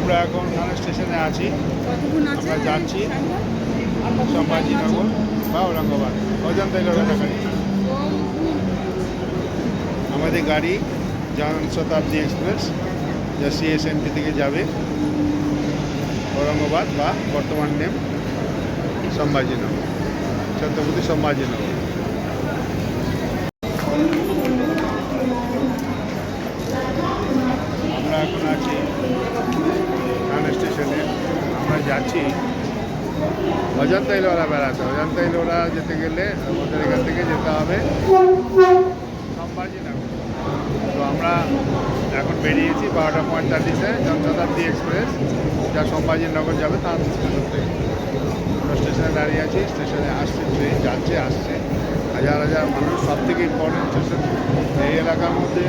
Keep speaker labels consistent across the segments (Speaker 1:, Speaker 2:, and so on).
Speaker 1: আমরা এখন থানা স্টেশনে আছি। আমরা যাচ্ছি সম্ভাজিনগর বা ঔরঙ্গাবাদ, অজন্তা এলোরা কাছাকাছি। আমাদের গাড়ি জনশতাব্দী এক্সপ্রেস, যা সিএসএমটি থেকে যাবে ঔরঙ্গাবাদ বা বর্তমান নেম সম্ভাজিনগর, ছত্রপতি সম্ভাজিনগর। আমরা এখন আছি থানা স্টেশনে। আমরা যাচ্ছি অজন্তা এলোরা বেড়াতে। অজন্তা এলোরা যেতে গেলে আমাদের এখান থেকে যেতে হবে সম্ভাজিনগর। তো আমরা এখন বেরিয়েছি 12:45-এ জনশতাব্দী এক্সপ্রেস, যা সম্ভাজিনগর যাবে তার স্টেশন থেকে। আমরা স্টেশনে দাঁড়িয়ে আছি, স্টেশনে আসছে ট্রেন, যাচ্ছে আসছে হাজার হাজার মানুষ। সব থেকে ইম্পর্টেন্ট স্টেশন এই এলাকার মধ্যে।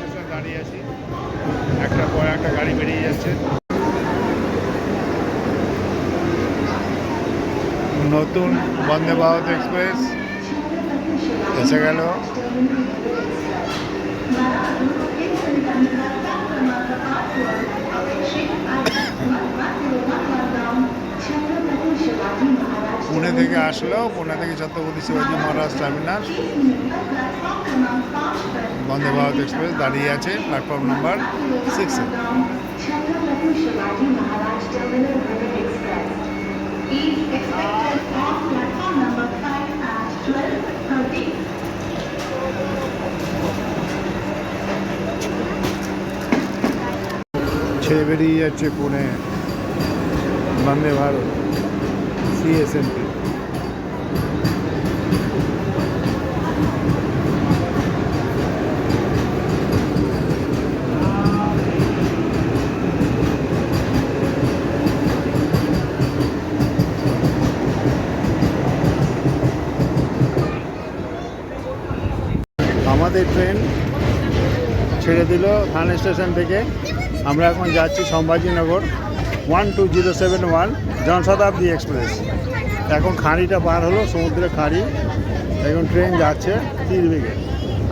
Speaker 1: স্টেশন দাঁড়িয়ে আছি, একটার পর একটা গাড়ি বেরিয়ে যাচ্ছে। নতুন বন্দে ভারত এক্সপ্রেস এসে গেল। পুনে থেকে আসলো, পুনে থেকে ছত্রপতি শিবাজী মহারাজ টার্মিনাস। বন্দে ভারত এক্সপ্রেস দাঁড়িয়ে আছে প্ল্যাটফর্ম নাম্বার 6-এ। ছেড়ে বেরিয়ে যাচ্ছে পুনে বন্দে ভারত সিএসএমটি। আমাদের ট্রেন ছেড়ে দিল থানা স্টেশন থেকে। আমরা এখন যাচ্ছি সম্ভাজিনগর 12071 জনশতাব্দী এক্সপ্রেস। এখন খাঁড়িটা পার হলো, সমুদ্রের খাঁড়ি। এখন ট্রেন যাচ্ছে 30 বেগে।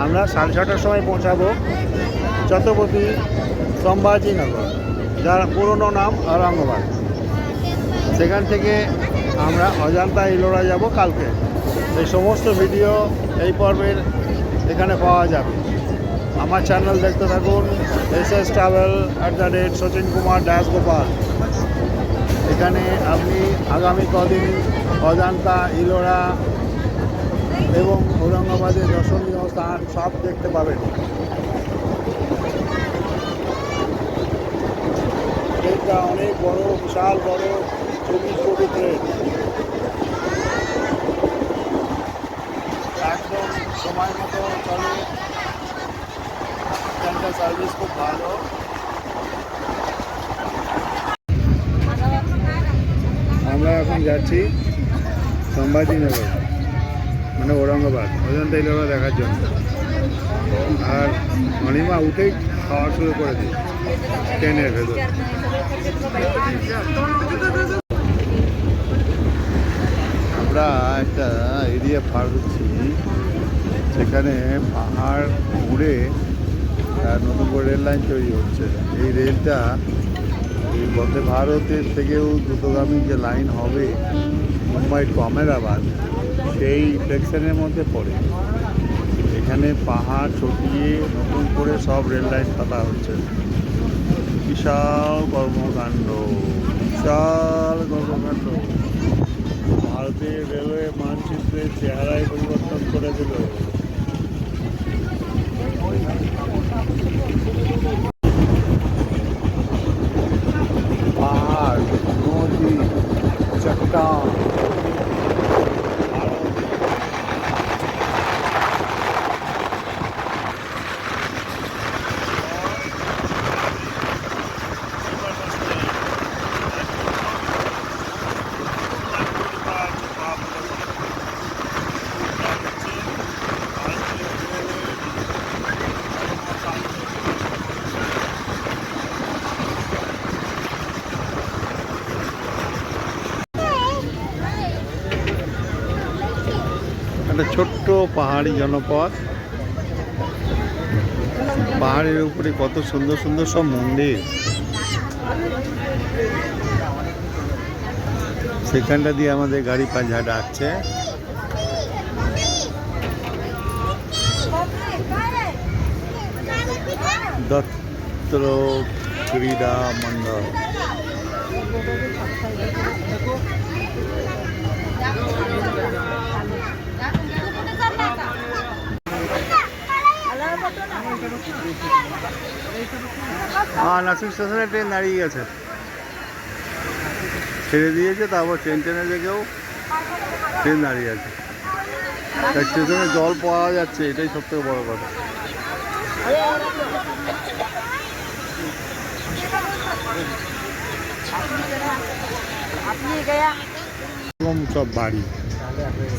Speaker 1: আমরা 6:30টার সময় পৌঁছাবো ছত্রপতি সম্ভাজিনগর, যার পুরনো নাম ঔরঙ্গাবাদ। সেখান থেকে আমরা অজন্তা এলোরা যাব কালকে। এই সমস্ত ভিডিও এই পর্বের এখানে পাওয়া যাবে। আমার চ্যানেল দেখতে থাকুন, SS Travel @সচিন কুমার দাসগোপাল। এখানে আপনি আগামী কদিন অজন্তা এলোরা এবং ঔরঙ্গাবাদের দর্শনীয় স্থান সব দেখতে পাবেন। ট্রেনটা অনেক বড়, বিশাল বড় 24 কোটি ট্রেন। একদম সময় মতো চলে, ট্রেনটার সার্ভিস খুব ভালো। আমরা এখন যাচ্ছি সম্ভাজিনগর মানে ঔরঙ্গাবাদ, অজন্তা এলোরা দেখার জন্য। আর অনিমা উঠেই খাওয়া শুরু করে দিই ট্রেনের ভেতর। আমরা একটা এরিয়া পার হচ্ছি, সেখানে পাহাড় ঘুরে নতুন করে রেল লাইন তৈরি হচ্ছে। এই রেলটা এই বন্দে ভারতের থেকেও দ্রুতগামী যে লাইন হবে মুম্বাই টু আহমেদাবাদ, সেই সেকশনের মধ্যে পড়ে। এখানে পাহাড় চটিয়ে নতুন করে সব রেল লাইন পাতা হচ্ছে। বিশাল কর্মকাণ্ড, বিশাল কর্মকাণ্ড। ভারতের রেলওয়ে মানচিত্রের চেহারায় পরিবর্তন করে দিল। পাহাড়, নদী, চট্টান, একটা ছোট্ট পাহাড়ি জনপদ পাহাড়ের উপরে কত সুন্দর সুন্দর সব মন্দির। সেখানটা দিয়ে আমাদের গাড়ি পাঞ্জাটা আসছে। দত্ত ক্রীড়া মন্ডল। নাসিক স্টেশনে ট্রেন দাঁড়িয়ে গেছে, ছেড়ে দিয়েছে, তারপর ট্রেন থেকেও ট্রেন দাঁড়িয়ে আছে। স্টেশনে জল পাওয়া যাচ্ছে, এটাই সব থেকে বড় কথা। সব বাড়ি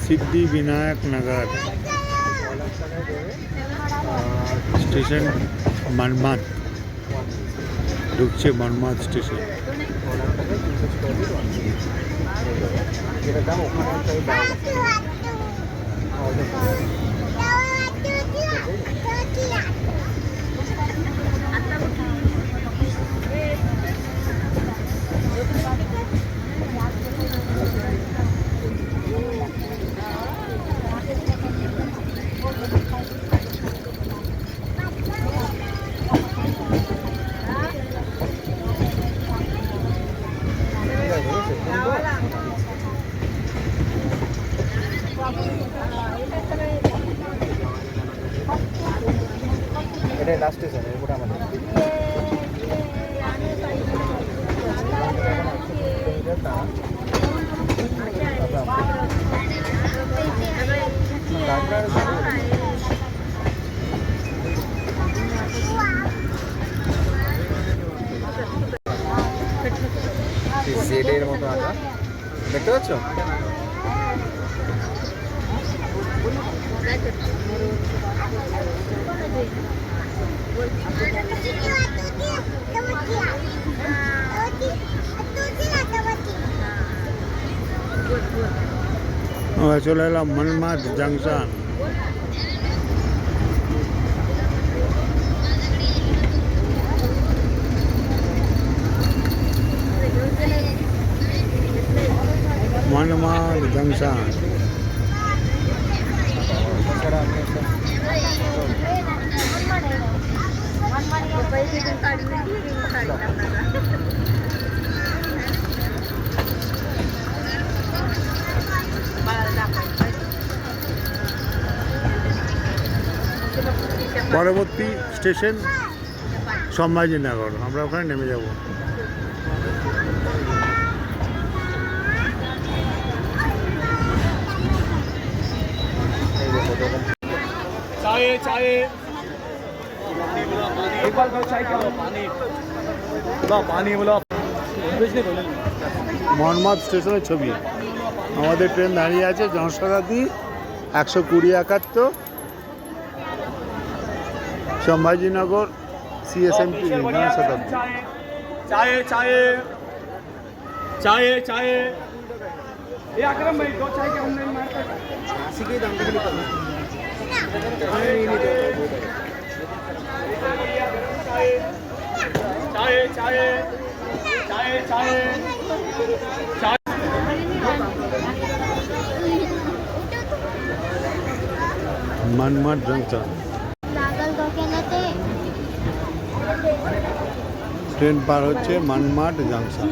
Speaker 1: সিদ্ধি বিনায়ক নগর স্টেশন মনমাদ ঢুকছে, মনমাদ স্টেশন।
Speaker 2: এটা লাস্ট স্টেশন, এরপরে আমাদের জেডের মতো আঁকা দেখতে পাচ্ছ?
Speaker 1: চলে এলাম মনমাদ জাংশন। মনমাদ জাংশন। পরবর্তী স্টেশন সম্ভাজিনগর, আমরা ওখানে নেমে যাব।
Speaker 2: चाय चाय एक बार दो चाय क्या पानी बोला पानी बोला
Speaker 1: মনমাদ স্টেশনের ছবি। আমাদের ট্রেন দাঁড়িয়ে আছে জনশতাব্দী 120-71 সম্ভাজিনগর CSMT জনশতাব্দী।
Speaker 2: चाय चाय चाय चाय ये अकरम भाई दो चाय के ऑनलाइन मारते झांसी के दाम पे निकल चाय चाय चाय चाय चाय
Speaker 1: মনমাদ জংশন। ট্রেন পার হচ্ছে মনমাদ জংশন।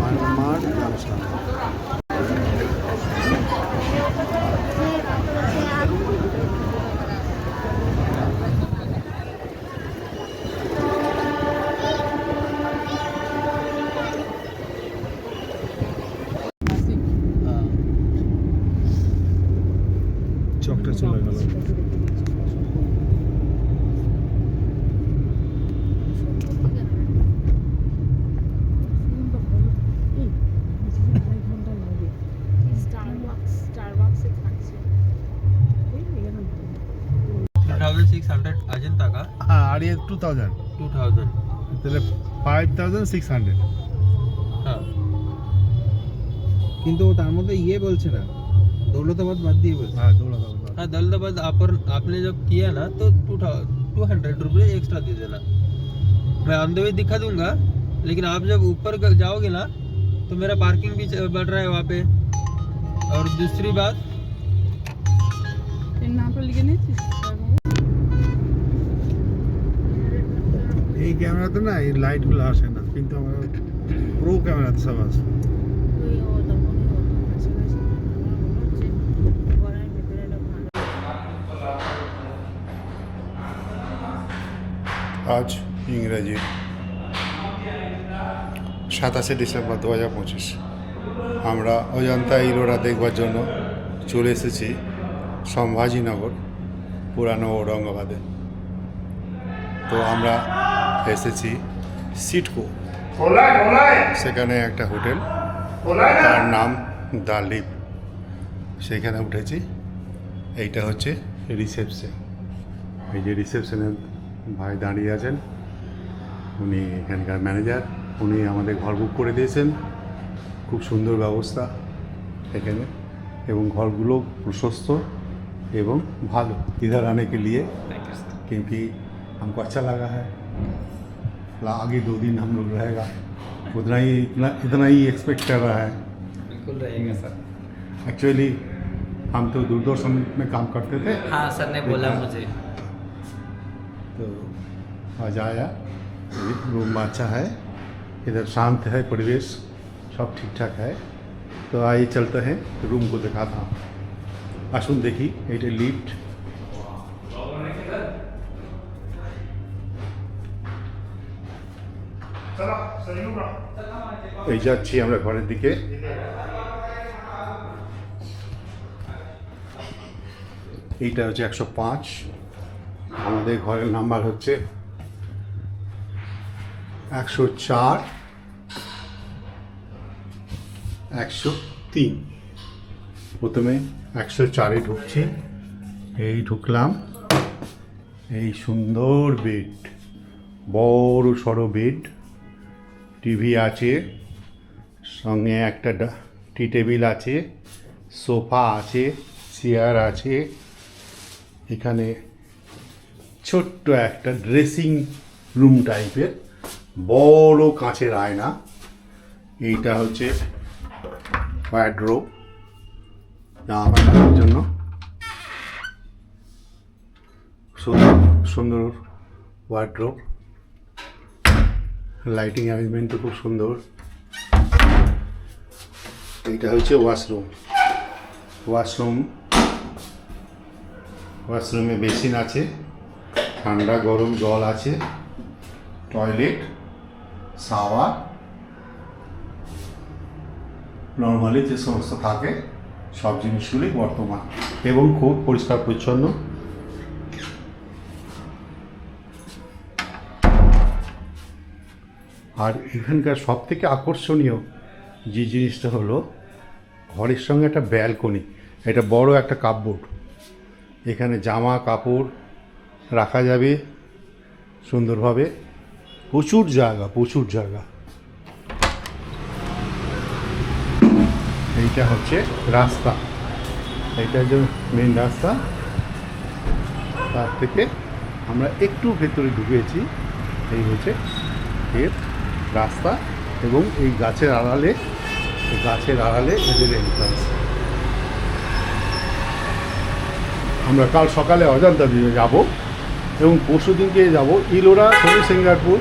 Speaker 1: মনমাদ জংশন। চকটা চলে গেল।
Speaker 2: अजंता का
Speaker 1: हाँ और ये 2000
Speaker 2: 2000
Speaker 1: তাহলে 5600।
Speaker 2: हाँ
Speaker 3: কিন্তু তার মধ্যে ইয়ে বলছে না, दौलताबाद बात दिए बोल।
Speaker 1: हाँ दौलताबाद
Speaker 3: हाँ दौलताबाद आपने जब किया ना तो 200 रुपये एक्स्ट्रा दे देना। मैं ऑन द वे दिखा दूंगा, लेकिन आप जब ऊपर जाओगे ना तो मेरा पार्किंग भी बढ़ रहा है वहाँ पे। और दूसरी बात
Speaker 1: এই ক্যামেরাতে না এই লাইটগুলো আসে না, কিন্তু আমার প্রো ক্যামেরাতে সব আছে। আজ ইংরেজি 27 ডিসেম্বর 2025। আমরা অজন্তা ইলোরা দেখবার জন্য চলে এসেছি সম্ভাজিনগর, পুরানো ঔরঙ্গাবাদে। তো আমরা এসেছি সিটকো, সেখানে একটা হোটেল, তার নাম দ্য লিপ, সেখানে উঠেছি। এইটা হচ্ছে রিসেপশন। এই যে রিসেপশনের ভাই দাঁড়িয়ে আছেন, উনি এখানকার ম্যানেজার। উনি আমাদের ঘর বুক করে দিয়েছেন। খুব সুন্দর ব্যবস্থা এখানে, এবং ঘরগুলো প্রশস্ত এবং ভালো। इधर आने के लिए क्योंकि हमको अच्छा लगा है। आगे 2 दिन हम लोग रहेगा, इतना ही एक्सपेक्ट कर रहा है।
Speaker 3: बिल्कुल रहेगा सर।
Speaker 1: एक्चुअली हम तो दूरदर्शन में काम करते थे।
Speaker 3: हाँ सर ने बोला मुझे।
Speaker 1: तो आज आया, रूम अच्छा है, इधर शांत है, परिवेश सब ठीक ठाक है। तो आइए चलते हैं, रूम को दिखाता हूँ। আসুন দেখি। এইটা লিফট, এই যাচ্ছি আমরা ঘরের দিকে। এইটা হচ্ছে 105, আমাদের ঘরের নাম্বার হচ্ছে 104 103। প্রথমে 104-এ ঢুকছি। এই ঢুকলাম। এই সুন্দর বেড, বড় সড়ো বেড, টিভি আছে, সঙ্গে একটা টি টেবিল আছে, সোফা আছে, চেয়ার আছে। এখানে ছোট্ট একটা ড্রেসিং রুম টাইপের, বড় কাঁচের আয়না। এইটা হচ্ছে ওয়ার্ড্রোব, জামা কাপড়ের জন্য। সুন্দর সুন্দর ওয়ার্ড্রোব, লাইটিং অ্যারেঞ্জমেন্টও খুব সুন্দর। এইটা হচ্ছে ওয়াশরুমে বেসিন আছে, ঠান্ডা গরম জল আছে, টয়লেট, শাওয়ার, নর্মালি যে সমস্ত থাকে সব জিনিসগুলি বর্তমান, এবং খুব পরিষ্কার পরিচ্ছন্ন। আর এখানকার সব থেকে আকর্ষণীয় যে জিনিসটা হলো, ঘরের সঙ্গে একটা ব্যালকনি, এটা বড় একটা কাপবোর্ড। এখানে জামা কাপড় রাখা যাবে সুন্দরভাবে, প্রচুর জায়গা। এইটা হচ্ছে রাস্তা, এইটা যে মেন রাস্তা। তার থেকে আমরা একটু ভেতরে ঢুকেছি। এই হচ্ছে এর রাস্তা, এবং এই গাছের আড়ালে এদের এন্ট্রান্স। আমরা কাল সকালে অজন্তা দিয়ে যাব, এবং পরশু দিনকে যাব ইলোরা, শনি সিঙ্গারপুর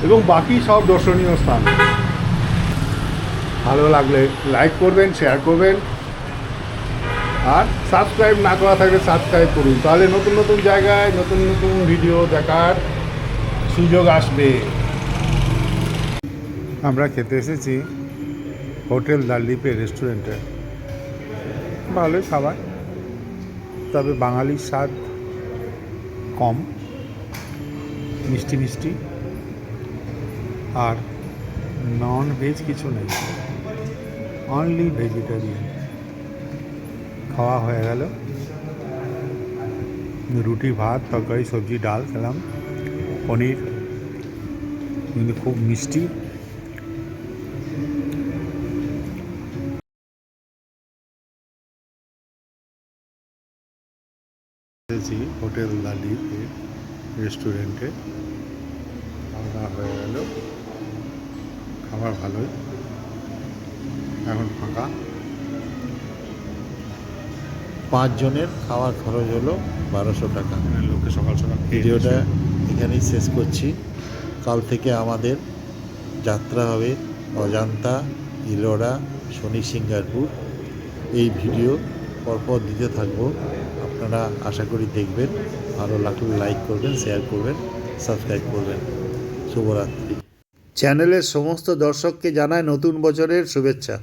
Speaker 1: এবং বাকি সব দর্শনীয় স্থান। ভালো লাগলে লাইক করবেন, শেয়ার করবেন, আর সাবস্ক্রাইব না করা থাকলে সাবস্ক্রাইব করুন। তাহলে নতুন নতুন জায়গায় নতুন নতুন ভিডিও দেখার সুযোগ আসবে। আমরা খেতে এসেছি হোটেল দ্য লিপের রেস্টুরেন্টে। ভালোই খাবার, তবে বাঙালির স্বাদ কম, মিষ্টি, আর নন ভেজ কিছু নেই, অনলি ভেজিটেরিয়ান। খাওয়া হয়ে গেল, রুটি, ভাত, তরকারি, সবজি, ডাল খেলাম, পনির, কিন্তু খুব মিষ্টি। এসেছি হোটেল লালিতে রেস্টুরেন্টে, খাওয়া দাওয়া হয়ে গেল, খাবার ভালোই, এখন ফাঁকা।
Speaker 4: 5 জনের খাওয়ার খরচ হলো 1200 টাকা।
Speaker 1: লোকে সকাল সকাল
Speaker 4: ভিডিওটা এখানেই শেষ করছি। কাল থেকে আমাদের যাত্রা হবে অজন্তা, ইলোরা, শনি সিঙ্গারপুর। এই ভিডিও পরপর দিতে থাকবো, আপনারা আশা করি দেখবেন। ভালো লাগলে লাইক করবেন, শেয়ার করবেন, সাবস্ক্রাইব করবেন। শুভরাত্রি।
Speaker 1: চ্যানেলের সমস্ত দর্শককে জানায় নতুন বছরের শুভেচ্ছা।